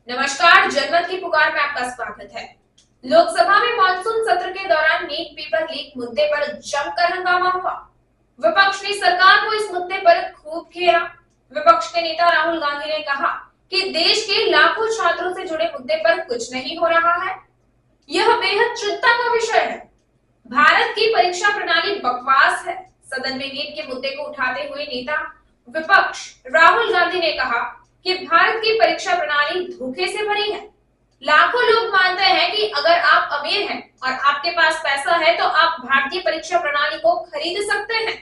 नमस्कार, जनमत की पुकार में आपका स्वागत है। लोकसभा में मानसून सत्र के दौरान नीट पेपर लीक मुद्दे पर जमकर हंगामा हुआ। विपक्ष ने सरकार को इस मुद्दे पर खूब घेरा। विपक्ष के नेता राहुल गांधी ने कहा कि देश के लाखों छात्रों से जुड़े मुद्दे पर कुछ नहीं हो रहा है। यह बेहद चिंता का विषय है। भारत की परीक्षा प्रणाली बकवास है। सदन में नीट के मुद्दे को उठाते हुए नेता विपक्ष राहुल गांधी ने कहा कि भारत की परीक्षा प्रणाली धोखे से भरी है। लाखों लोग मानते हैं कि अगर आप अमीर हैं और आपके पास पैसा है तो आप भारतीय परीक्षा प्रणाली को खरीद सकते हैं।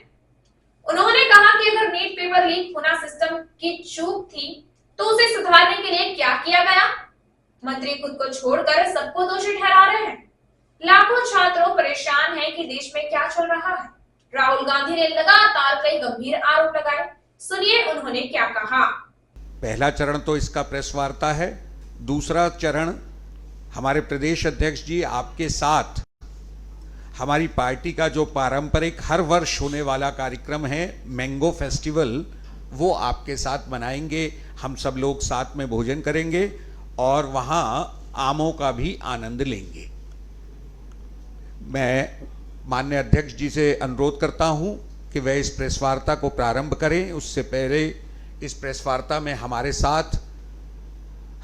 उन्होंने कहा कि अगर नीट पेपर लीक होना सिस्टम की चूक थी तो उसे सुधारने के लिए क्या किया गया। मंत्री खुद को छोड़कर सबको दोषी ठहरा रहे हैं। लाखों छात्रों परेशान हैं कि देश में क्या चल रहा है। राहुल गांधी ने लगातार कई गंभीर आरोप लगाए। सुनिए उन्होंने क्या कहा। पहला चरण तो इसका प्रेस वार्ता है। दूसरा चरण हमारे प्रदेश अध्यक्ष जी आपके साथ हमारी पार्टी का जो पारंपरिक हर वर्ष होने वाला कार्यक्रम है मैंगो फेस्टिवल, वो आपके साथ मनाएंगे। हम सब लोग साथ में भोजन करेंगे और वहाँ आमों का भी आनंद लेंगे। मैं माननीय अध्यक्ष जी से अनुरोध करता हूँ कि वह इस प्रेस वार्ता को प्रारंभ करें। उससे पहले इस प्रेस वार्ता में हमारे साथ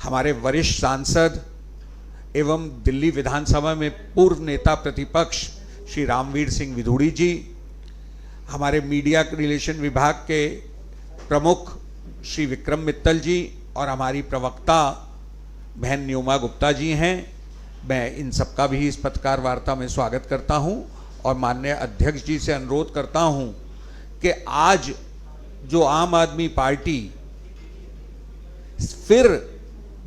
हमारे वरिष्ठ सांसद एवं दिल्ली विधानसभा में पूर्व नेता प्रतिपक्ष श्री रामवीर सिंह विधूड़ी जी, हमारे मीडिया रिलेशन विभाग के प्रमुख श्री विक्रम मित्तल जी और हमारी प्रवक्ता बहन न्योमा गुप्ता जी हैं। मैं इन सबका भी इस पत्रकार वार्ता में स्वागत करता हूं और माननीय अध्यक्ष जी से अनुरोध करता हूं कि आज जो आम आदमी पार्टी फिर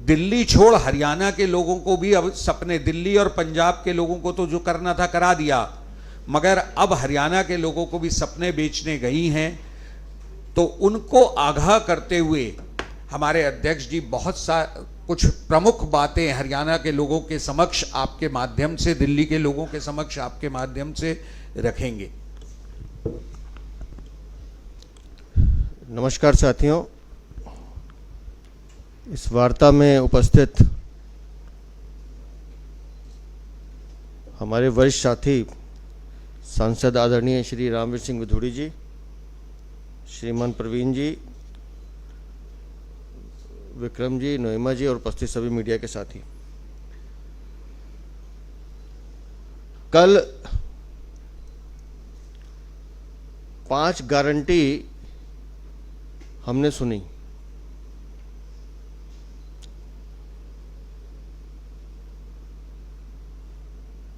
दिल्ली छोड़ हरियाणा के लोगों को भी अब सपने, दिल्ली और पंजाब के लोगों को तो जो करना था करा दिया, मगर अब हरियाणा के लोगों को भी सपने बेचने गई हैं। तो उनको आगाह करते हुए हमारे अध्यक्ष जी कुछ प्रमुख बातें हरियाणा के लोगों के समक्ष आपके माध्यम से, दिल्ली के लोगों के समक्ष आपके माध्यम से रखेंगे। नमस्कार साथियों, इस वार्ता में उपस्थित हमारे वरिष्ठ साथी सांसद आदरणीय श्री रामवीर सिंह विधूड़ी जी, श्रीमान प्रवीण जी, विक्रम जी, नोएमा जी और उपस्थित सभी मीडिया के साथी। कल 5 गारंटी हमने सुनी।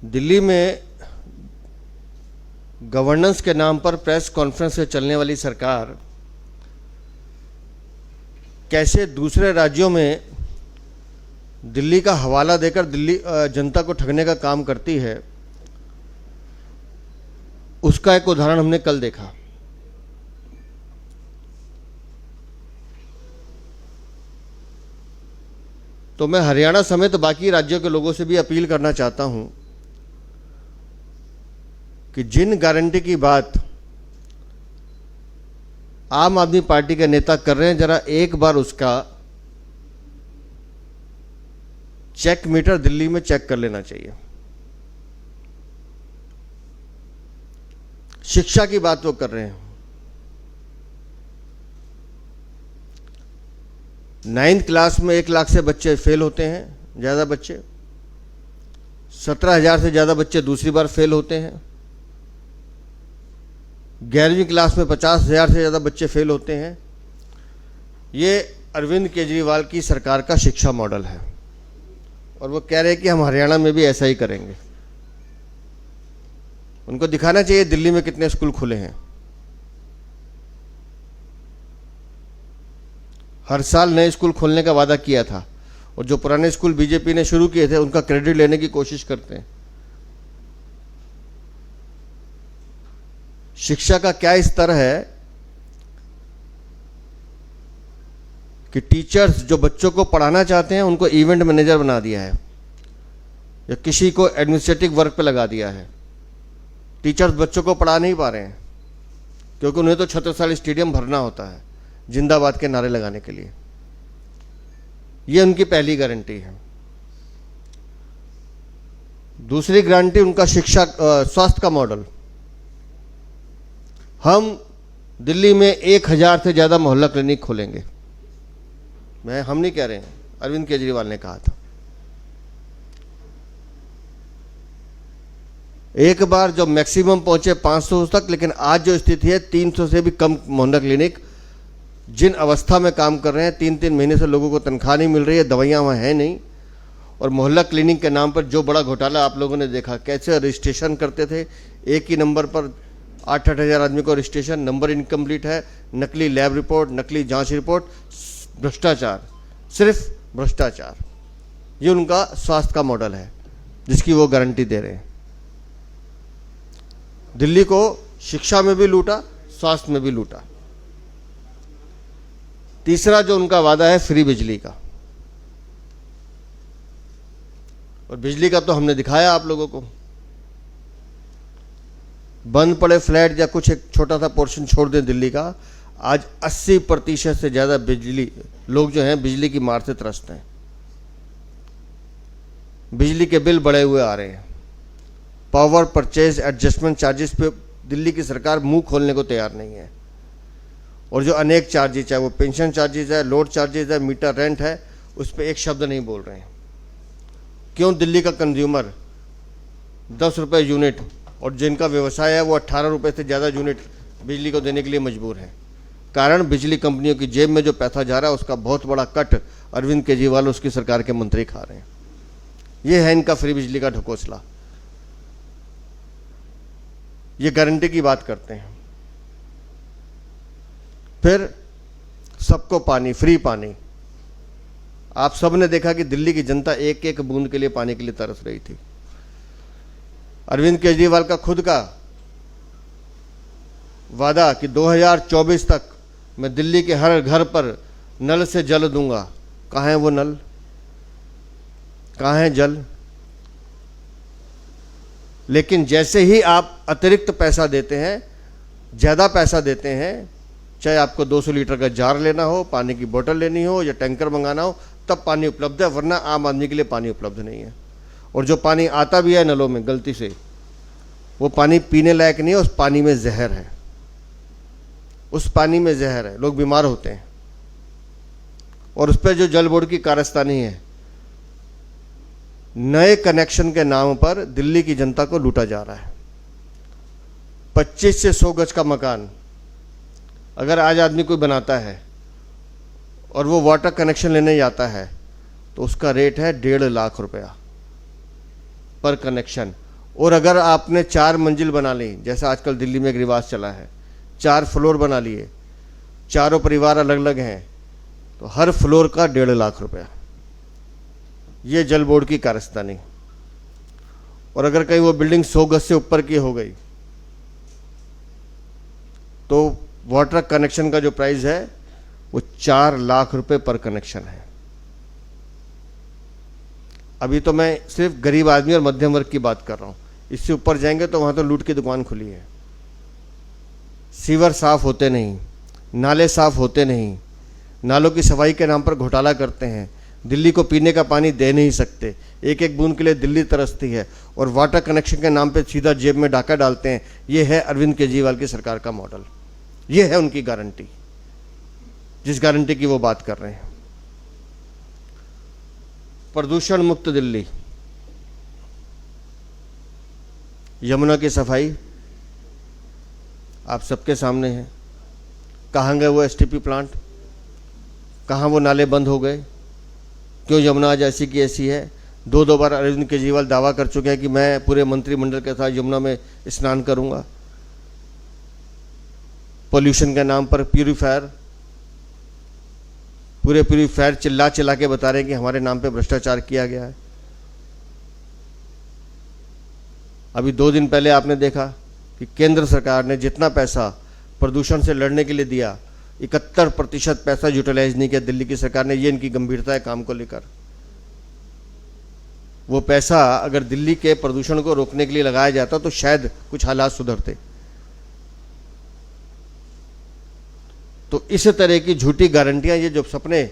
दिल्ली में गवर्नेंस के नाम पर प्रेस कॉन्फ्रेंस से चलने वाली सरकार कैसे दूसरे राज्यों में दिल्ली का हवाला देकर दिल्ली जनता को ठगने का काम करती है, उसका एक उदाहरण हमने कल देखा। तो मैं हरियाणा समेत बाकी राज्यों के लोगों से भी अपील करना चाहता हूं कि जिन गारंटी की बात आम आदमी पार्टी के नेता कर रहे हैं, जरा एक बार उसका चेक मीटर दिल्ली में चेक कर लेना चाहिए। शिक्षा की बात वो कर रहे हैं। 9th क्लास में 1 लाख से बच्चे फेल होते हैं, ज़्यादा बच्चे। 17,000 से ज़्यादा बच्चे दूसरी बार फेल होते हैं। 11वीं क्लास में 50,000 से ज़्यादा बच्चे फेल होते हैं। ये अरविंद केजरीवाल की सरकार का शिक्षा मॉडल है और वो कह रहे हैं कि हम हरियाणा में भी ऐसा ही करेंगे। उनको दिखाना चाहिए दिल्ली में कितने स्कूल खुले हैं। हर साल नए स्कूल खोलने का वादा किया था और जो पुराने स्कूल बीजेपी ने शुरू किए थे उनका क्रेडिट लेने की कोशिश करते हैं। शिक्षा का क्या स्तर है कि टीचर्स जो बच्चों को पढ़ाना चाहते हैं उनको इवेंट मैनेजर बना दिया है या किसी को एडमिनिस्ट्रेटिव वर्क पे लगा दिया है। टीचर्स बच्चों को पढ़ा नहीं पा रहे हैं क्योंकि उन्हें तो छत्रसाल स्टेडियम भरना होता है जिंदाबाद के नारे लगाने के लिए। ये उनकी पहली गारंटी है। दूसरी गारंटी उनका शिक्षा स्वास्थ्य का मॉडल। हम दिल्ली में 1000 से ज़्यादा मोहल्ला क्लिनिक खोलेंगे। हम नहीं कह रहे हैं, अरविंद केजरीवाल ने कहा था। एक बार जो मैक्सिमम पहुंचे 500 तक, लेकिन आज जो स्थिति है 300 से भी कम मोहल्ला क्लिनिक जिन अवस्था में काम कर रहे हैं। 3-3 महीने से लोगों को तनख्वाह नहीं मिल रही है, दवाइयाँ वहाँ है नहीं। और मोहल्ला क्लिनिक के नाम पर जो बड़ा घोटाला आप लोगों ने देखा, कैसे रजिस्ट्रेशन करते थे, एक ही नंबर पर 8-8 हज़ार आदमी को रजिस्ट्रेशन, नंबर इनकम्प्लीट है, नकली लैब रिपोर्ट, नकली जांच रिपोर्ट, भ्रष्टाचार, सिर्फ भ्रष्टाचार। ये उनका स्वास्थ्य का मॉडल है जिसकी वो गारंटी दे रहे हैं। दिल्ली को शिक्षा में भी लूटा, स्वास्थ्य में भी लूटा। तीसरा जो उनका वादा है फ्री बिजली का, और बिजली का तो हमने दिखाया आप लोगों को। बंद पड़े फ्लैट या कुछ एक छोटा सा पोर्शन छोड़ दें दिल्ली का, आज 80% से ज़्यादा बिजली लोग जो हैं बिजली की मार से त्रस्त हैं। बिजली के बिल बढ़े हुए आ रहे हैं। पावर परचेज एडजस्टमेंट चार्जेस पे दिल्ली की सरकार मुंह खोलने को तैयार नहीं है। और जो अनेक चार्जेज, चाहे वो पेंशन चार्जेस है, लोड चार्जेस है, मीटर रेंट है, उस पर एक शब्द नहीं बोल रहे हैं। क्यों दिल्ली का कंज्यूमर 10 रुपये यूनिट, और जिनका व्यवसाय है वो 18 रुपये से ज़्यादा यूनिट बिजली को देने के लिए मजबूर है। कारण बिजली कंपनियों की जेब में जो पैसा जा रहा है उसका बहुत बड़ा कट अरविंद केजरीवाल उसकी सरकार के मंत्री खा रहे हैं। ये है इनका फ्री बिजली का ढकोसला। ये गारंटी की बात करते हैं। फिर सबको पानी, फ्री पानी। आप सब ने देखा कि दिल्ली की जनता एक एक बूंद के लिए पानी के लिए तरस रही थी। अरविंद केजरीवाल का खुद का वादा कि 2024 तक मैं दिल्ली के हर घर पर नल से जल दूंगा। कहाँ है वो नल, कहाँ है जल? लेकिन जैसे ही आप अतिरिक्त पैसा देते हैं, ज़्यादा पैसा देते हैं, चाहे आपको 200 लीटर का जार लेना हो, पानी की बोतल लेनी हो या टैंकर मंगाना हो, तब पानी उपलब्ध है, वरना आम आदमी के लिए पानी उपलब्ध नहीं है। और जो पानी आता भी है नलों में गलती से, वो पानी पीने लायक नहीं है, उस पानी में जहर है। उस पानी में जहर है, लोग बीमार होते हैं। और उस पर जो जल बोर्ड की कारस्तानी है, नए कनेक्शन के नाम पर दिल्ली की जनता को लूटा जा रहा है। 25 से 100 गज का मकान अगर आज आदमी कोई बनाता है और वो वाटर कनेक्शन लेने जाता है तो उसका रेट है 1.5 लाख रुपया पर कनेक्शन। और अगर आपने 4 मंजिल बना ली, जैसा आजकल दिल्ली में एक रिवाज चला है, 4 फ्लोर बना लिए, चारों परिवार अलग अलग हैं, तो हर फ्लोर का 1.5 लाख रुपया। ये जल बोर्ड की कारस्तानी। और अगर कहीं वो बिल्डिंग 100 गज से ऊपर की हो गई तो वाटर कनेक्शन का जो प्राइस है वो 4 लाख रुपए पर कनेक्शन है। अभी तो मैं सिर्फ गरीब आदमी और मध्यम वर्ग की बात कर रहा हूं, इससे ऊपर जाएंगे तो वहां तो लूट की दुकान खुली है। सीवर साफ होते नहीं, नाले साफ होते नहीं, नालों की सफाई के नाम पर घोटाला करते हैं, दिल्ली को पीने का पानी दे नहीं सकते, एक एक बूंद के लिए दिल्ली तरसती है, और वाटर कनेक्शन के नाम पे सीधा जेब में डाका डालते हैं। ये है अरविंद केजरीवाल की सरकार का मॉडल। ये है उनकी गारंटी, जिस गारंटी की वो बात कर रहे हैं। प्रदूषण मुक्त दिल्ली, यमुना की सफाई आप सबके सामने है। कहाँ गए वो एसटीपी प्लांट, कहाँ वो नाले बंद हो गए? क्यों यमुना आज ऐसी की ऐसी है? 2 बार अरविंद केजरीवाल दावा कर चुके हैं कि मैं पूरे मंत्रिमंडल के साथ यमुना में स्नान करूंगा। पोल्यूशन के नाम पर प्यूरीफायर, पूरे प्यूरीफायर चिल्ला चिल्ला के बता रहे हैं कि हमारे नाम पे भ्रष्टाचार किया गया है। अभी 2 दिन पहले आपने देखा कि केंद्र सरकार ने जितना पैसा प्रदूषण से लड़ने के लिए दिया, 71% पैसा यूटिलाइज नहीं किया दिल्ली की सरकार ने। ये इनकी गंभीरता है काम को लेकर। वो पैसा अगर दिल्ली के प्रदूषण को रोकने के लिए लगाया जाता तो शायद कुछ हालात सुधरते। तो इस तरह की झूठी गारंटियां, ये जो सपने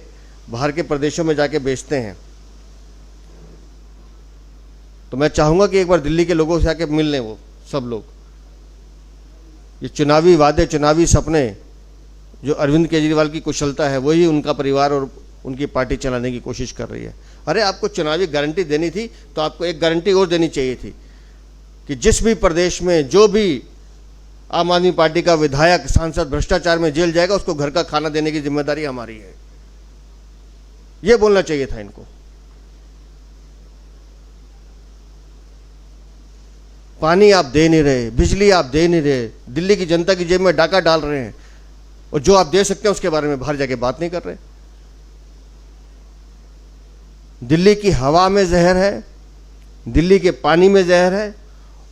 बाहर के प्रदेशों में जाके बेचते हैं। तो मैं चाहूँगा कि एक बार दिल्ली के लोगों से आके मिल लें वो सब लोग। ये चुनावी वादे, चुनावी सपने, जो अरविंद केजरीवाल की कुशलता है, वही उनका परिवार और उनकी पार्टी चलाने की कोशिश कर रही है। अरे आपको चुनावी गारंटी देनी थी तो आपको एक गारंटी और देनी चाहिए थी कि जिस भी प्रदेश में जो भी आम आदमी पार्टी का विधायक, सांसद भ्रष्टाचार में जेल जाएगा, उसको घर का खाना देने की जिम्मेदारी हमारी है। ये बोलना चाहिए था इनको। पानी आप दे नहीं रहे, बिजली आप दे नहीं रहे, दिल्ली की जनता की जेब में डाका डाल रहे हैं, और जो आप दे सकते हैं उसके बारे में बाहर जाके बात नहीं कर रहे। दिल्ली की हवा में जहर है, दिल्ली के पानी में जहर है,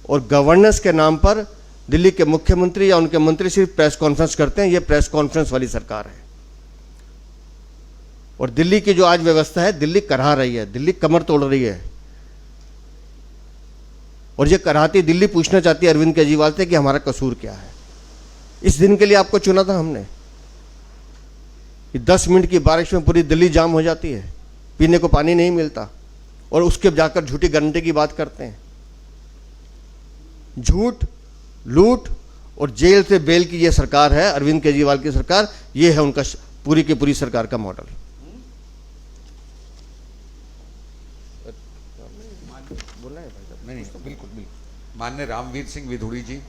और गवर्नेंस के नाम पर दिल्ली के मुख्यमंत्री या उनके मंत्री सिर्फ प्रेस कॉन्फ्रेंस करते हैं। ये प्रेस कॉन्फ्रेंस वाली सरकार है। और दिल्ली की जो आज व्यवस्था है, दिल्ली कराह रही है, दिल्ली कमर तोड़ रही है। और ये कराहती दिल्ली पूछना चाहती है अरविंद केजरीवाल से कि हमारा कसूर क्या है। इस दिन के लिए आपको चुना था हमने कि 10 मिनट की बारिश में पूरी दिल्ली जाम हो जाती है, पीने को पानी नहीं मिलता, और उसके जाकर झूठी गारंटी की बात करते हैं। झूठ, लूट और जेल से बेल की ये सरकार है, अरविंद केजरीवाल की सरकार। ये है उनका पूरी की पूरी सरकार का मॉडल। नहीं, बिल्कुल बिल्कुल। माननीय रामवीर सिंह विधुड़ी जी।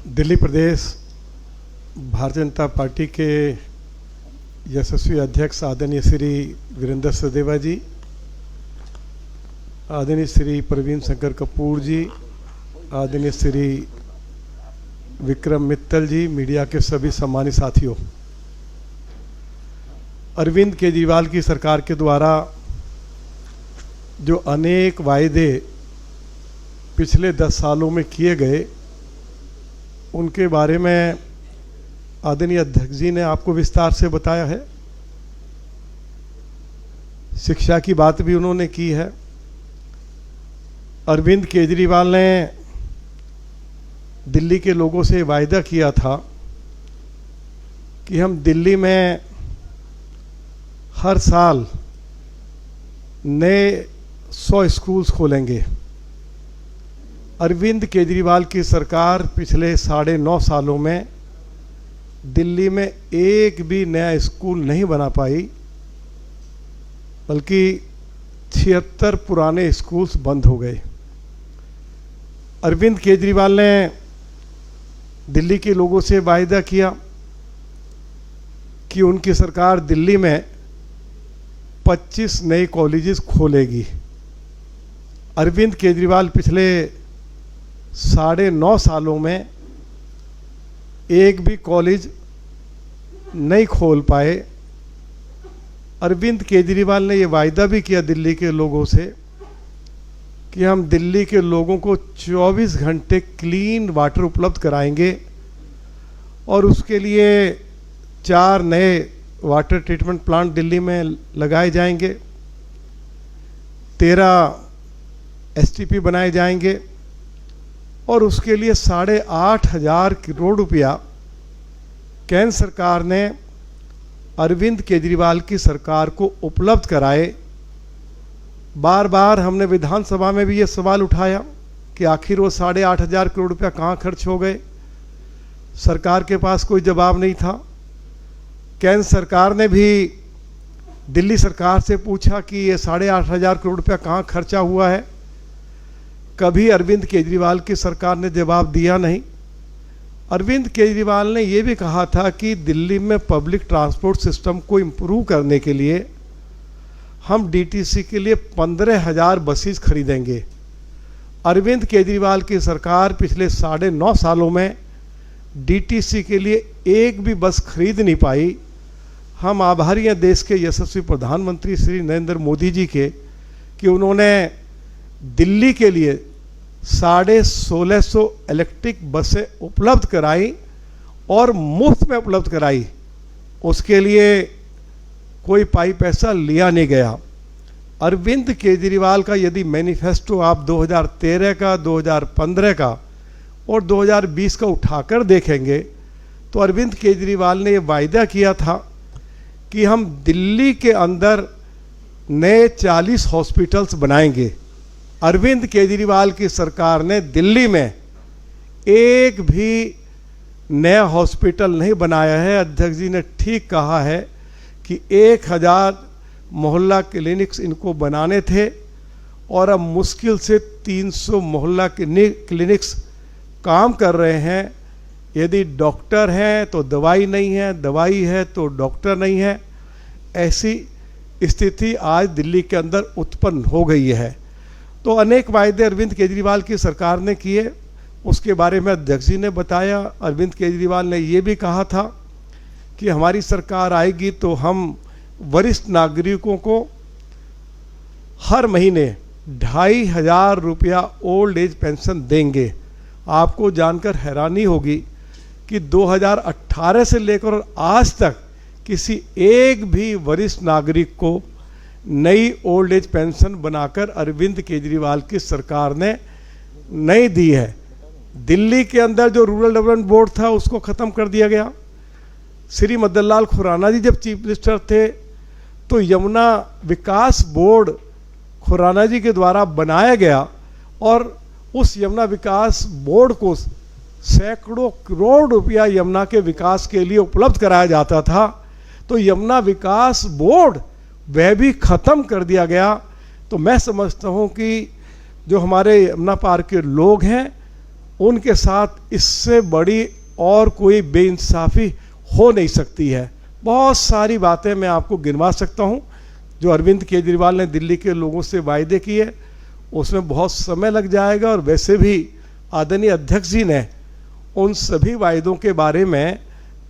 दिल्ली प्रदेश भारतीय जनता पार्टी के यशस्वी अध्यक्ष आदरणीय श्री वीरेंद्र सचदेवा जी, आदरणीय श्री प्रवीण शंकर कपूर जी, आदरणीय श्री विक्रम मित्तल जी, मीडिया के सभी सम्मानित साथियों, अरविंद केजरीवाल की सरकार के द्वारा जो अनेक वायदे पिछले 10 सालों में किए गए, उनके बारे में आदरणीय अध्यक्ष जी ने आपको विस्तार से बताया है। शिक्षा की बात भी उन्होंने की है। अरविंद केजरीवाल ने दिल्ली के लोगों से वायदा किया था कि हम दिल्ली में हर साल नए 100 स्कूल्स खोलेंगे। अरविंद केजरीवाल की सरकार पिछले 9.5 सालों में दिल्ली में एक भी नया स्कूल नहीं बना पाई, बल्कि 76 पुराने स्कूल्स बंद हो गए। अरविंद केजरीवाल ने दिल्ली के लोगों से वायदा किया कि उनकी सरकार दिल्ली में 25 नए कॉलेजेस खोलेगी। अरविंद केजरीवाल पिछले 9.5 सालों में एक भी कॉलेज नहीं खोल पाए। अरविंद केजरीवाल ने ये वायदा भी किया दिल्ली के लोगों से कि हम दिल्ली के लोगों को 24 घंटे क्लीन वाटर उपलब्ध कराएंगे, और उसके लिए 4 नए वाटर ट्रीटमेंट प्लांट दिल्ली में लगाए जाएंगे, 13 STP बनाए जाएंगे, और उसके लिए 8,500 करोड़ रुपया केंद्र सरकार ने अरविंद केजरीवाल की सरकार को उपलब्ध कराए। बार बार हमने विधानसभा में भी ये सवाल उठाया कि आखिर वो 8,500 करोड़ रुपया कहाँ खर्च हो गए। सरकार के पास कोई जवाब नहीं था। केंद्र सरकार ने भी दिल्ली सरकार से पूछा कि ये 8,500 करोड़ रुपया कहाँ खर्चा हुआ है। कभी अरविंद केजरीवाल की सरकार ने जवाब दिया नहीं। अरविंद केजरीवाल ने ये भी कहा था कि दिल्ली में पब्लिक ट्रांसपोर्ट सिस्टम को इम्प्रूव करने के लिए हम DTC के लिए 15,000 बसेस खरीदेंगे। अरविंद केजरीवाल की सरकार पिछले 9.5 सालों में DTC के लिए एक भी बस खरीद नहीं पाई। हम आभारी हैं देश के यशस्वी प्रधानमंत्री श्री नरेंद्र मोदी जी के कि उन्होंने दिल्ली के लिए 1650 इलेक्ट्रिक बसें उपलब्ध कराई और मुफ्त में उपलब्ध कराई। उसके लिए कोई पाई पैसा लिया नहीं गया। अरविंद केजरीवाल का यदि मैनिफेस्टो आप 2013 का, 2015 का और 2020 का उठाकर देखेंगे तो अरविंद केजरीवाल ने ये वायदा किया था कि हम दिल्ली के अंदर नए 40 हॉस्पिटल्स बनाएंगे। अरविंद केजरीवाल की सरकार ने दिल्ली में एक भी नया हॉस्पिटल नहीं बनाया है। अध्यक्ष जी ने ठीक कहा है कि 1000 मोहल्ला क्लिनिक्स इनको बनाने थे और अब मुश्किल से 300 मोहल्ला क्लिनिक्स काम कर रहे हैं। यदि डॉक्टर हैं तो दवाई नहीं है, दवाई है तो डॉक्टर नहीं है। ऐसी स्थिति आज दिल्ली के अंदर उत्पन्न हो गई है। तो अनेक वायदे अरविंद केजरीवाल की सरकार ने किए, उसके बारे में अध्यक्ष जी ने बताया। अरविंद केजरीवाल ने ये भी कहा था कि हमारी सरकार आएगी तो हम वरिष्ठ नागरिकों को हर महीने 2500 रुपया ओल्ड एज पेंशन देंगे। आपको जानकर हैरानी होगी कि 2018 से लेकर आज तक किसी एक भी वरिष्ठ नागरिक को नई ओल्ड एज पेंशन बनाकर अरविंद केजरीवाल की सरकार ने नहीं दी है। दिल्ली के अंदर जो रूरल डेवलपमेंट बोर्ड था उसको ख़त्म कर दिया गया। श्री मदन लाल खुराना जी जब चीफ मिनिस्टर थे तो यमुना विकास बोर्ड खुराना जी के द्वारा बनाया गया और उस यमुना विकास बोर्ड को सैकड़ों करोड़ रुपया यमुना के विकास के लिए उपलब्ध कराया जाता था। तो यमुना विकास बोर्ड वह भी ख़त्म कर दिया गया। तो मैं समझता हूँ कि जो हमारे यमुना पार के लोग हैं उनके साथ इससे बड़ी और कोई बेइंसाफ़ी हो नहीं सकती है। बहुत सारी बातें मैं आपको गिनवा सकता हूँ जो अरविंद केजरीवाल ने दिल्ली के लोगों से वायदे किए, उसमें बहुत समय लग जाएगा। और वैसे भी आदरणीय अध्यक्ष जी ने उन सभी वायदों के बारे में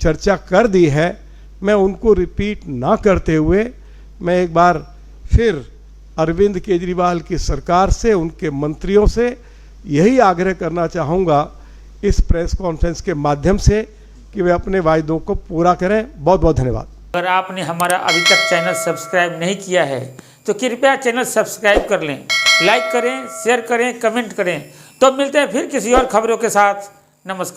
चर्चा कर दी है। मैं उनको रिपीट ना करते हुए मैं एक बार फिर अरविंद केजरीवाल की सरकार से, उनके मंत्रियों से यही आग्रह करना चाहूँगा इस प्रेस कॉन्फ्रेंस के माध्यम से कि वे अपने वायदों को पूरा करें। बहुत बहुत धन्यवाद। अगर आपने हमारा अभी तक चैनल सब्सक्राइब नहीं किया है तो कृपया चैनल सब्सक्राइब कर लें, लाइक करें, शेयर करें, कमेंट करें। तो मिलते हैं फिर किसी और खबरों के साथ। नमस्कार।